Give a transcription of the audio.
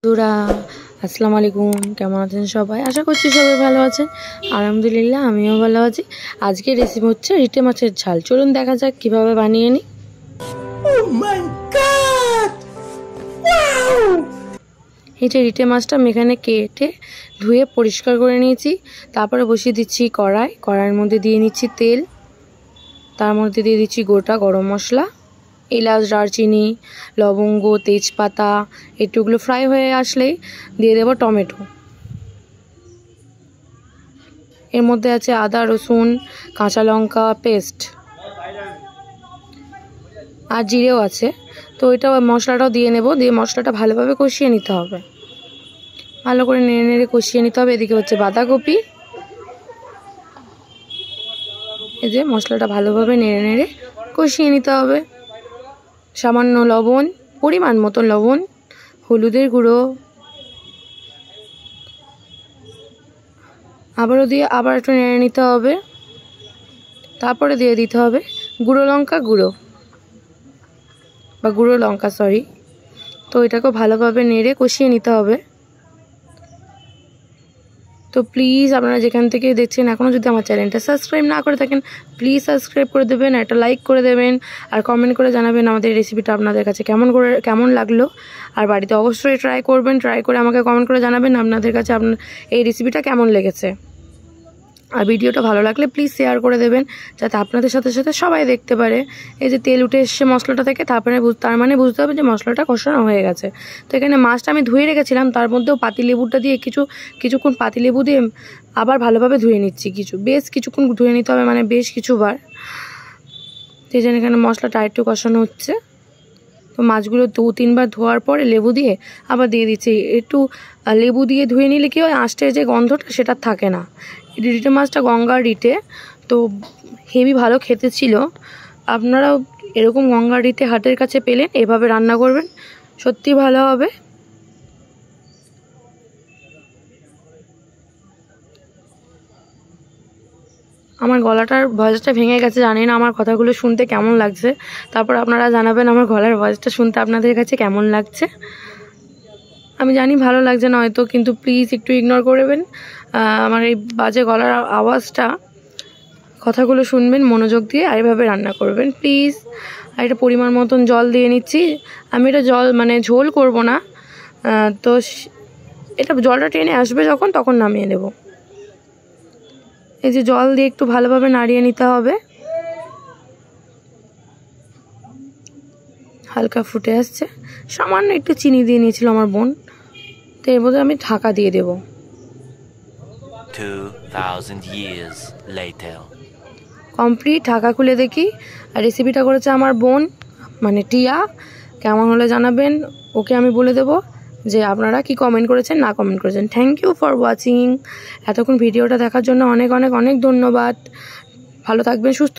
বন্ধুরা আসসালামু আলাইকুম, কেমন আছেন সবাই? আশা করছি সবাই ভালো আছেন। আলহামদুলিল্লাহ আমিও ভালো আছি। আজকের রেসিপি হচ্ছে রিটে মাছের ঝাল। চলুন দেখা যাক কিভাবে বানিয়ে নিই। এই যে রিটে মাছটা আমি এখানে কেটে ধুয়ে পরিষ্কার করে নিয়েছি। তারপরে বসিয়ে দিচ্ছি কড়াইয়ের মধ্যে দিয়ে নিচ্ছি তেল, তার মধ্যে দিয়ে দিচ্ছি গোটা গরম মশলা, এলাচ, দারচিনি, লবঙ্গ, তেজপাতা। এটুগুলো ফ্রাই হয়ে আসলেই দিয়ে দেব টমেটো। এর মধ্যে আছে আদা, রসুন, কাঁচা লঙ্কা পেস্ট আর জিরেও আছে। তো এটা মশলাটাও দিয়ে নেব, দিয়ে মশলাটা ভালোভাবে কষিয়ে নিতে হবে। ভালো করে নেড়ে নেড়ে কষিয়ে নিতে হবে। এদিকে হচ্ছে বাঁধাকপি। এই যে মশলাটা ভালোভাবে নেড়ে নেড়ে কষিয়ে নিতে হবে। সামান্য লবণ, পরিমাণ মতো লবণ, হলুদের গুঁড়ো, আবারও দিয়ে আবার একটু নেড়ে নিতে হবে। তারপরে দিয়ে দিতে হবে গুঁড়ো লঙ্কা গুঁড়ো বা গুঁড়ো লঙ্কা সরি। তো এটাকে ভালোভাবে নেড়ে কষিয়ে নিতে হবে। তো প্লিজ আপনারা যেখান থেকে দেখছেন এখনও যদি আমার চ্যানেলটা সাবস্ক্রাইব না করে থাকেন, প্লিজ সাবস্ক্রাইব করে দেবেন, একটা লাইক করে দেবেন, আর কমেন্ট করে জানাবেন আমাদের রেসিপিটা আপনাদের কাছে কেমন লাগলো। আর বাড়িতে অবশ্যই ট্রাই করবেন, ট্রাই করে আমাকে কমেন্ট করে জানাবেন আপনাদের কাছে এই রেসিপিটা কেমন লেগেছে। আর ভিডিওটা ভালো লাগলে প্লিজ শেয়ার করে দেবেন, যাতে আপনাদের সাথে সাথে সবাই দেখতে পারে। এই যে তেল উঠে এসছে মশলাটা থেকে, তার মানে বুঝতে হবে যে মশলাটা কষানো হয়ে গেছে। তো এখানে মাছটা আমি ধুয়ে রেখেছিলাম, তার মধ্যেও পাতিলেবুটা দিয়ে কিছুক্ষণ পাতিলেবু দিয়ে আবার ভালোভাবে ধুয়ে নিচ্ছি। বেশ কিছুক্ষণ ধুয়ে নিতে হবে, মানে বেশ কিছুবার। তো এই জন্য এখানে মশলাটা একটু কষানো হচ্ছে। তো মাছগুলো 2-3 বার ধোয়ার পরে লেবু দিয়ে আবার দিয়ে দিচ্ছি। একটু লেবু দিয়ে ধুয়ে নিলে কি হয়, আঁশটের যে গন্ধটা সেটা থাকে না। রিটে মাছটা গঙ্গার রিটে, তো হেভি ভালো খেতে ছিল। আপনারাও এরকম গঙ্গার রিটে হাটের কাছে পেলেন এভাবে রান্না করবেন, সত্যি ভালো হবে। আমার গলাটার ভয়েসটা ভেঙে গেছে, জানি না আমার কথাগুলো শুনতে কেমন লাগছে। তারপর আপনারা জানাবেন আমার গলার ভয়েসটা শুনতে আপনাদের কাছে কেমন লাগছে। আমি জানি ভালো লাগছে না হয়তো, কিন্তু প্লিজ একটু ইগনোর করবেন আমার এই বাজে গলার আওয়াজটা। কথাগুলো শুনবেন মনোযোগ দিয়ে, আর এভাবে রান্না করবেন প্লিজ। আর এটা পরিমাণ মতন জল দিয়ে নিচ্ছি। আমি এটা ঝোল করব না, তো এটা জলটা টেনে আসবে যখন, তখন নামিয়ে নেব। এই যে জল দিয়ে একটু ভালোভাবে নাড়িয়ে নিতে হবে। হালকা ফুটে আসছে, সামান্য একটু চিনি দিয়ে নিয়েছিল আমার বোন। তো এর মধ্যে আমি ঢাকা দিয়ে দেব। 2000 years later কমপ্লিট। ঢাকা খুলে দেখি, আর রেসিপিটা করেছে আমার বোন, মানে টিয়া। কেমন হলে জানাবেন, ওকে আমি বলে দেব যে আপনারা কি কমেন্ট করেছেন না কমেন্ট করেছেন। Thank you for watching. এতক্ষণ ভিডিওটা দেখার জন্য অনেক অনেক অনেক ধন্যবাদ। ভালো থাকবেন, সুস্থ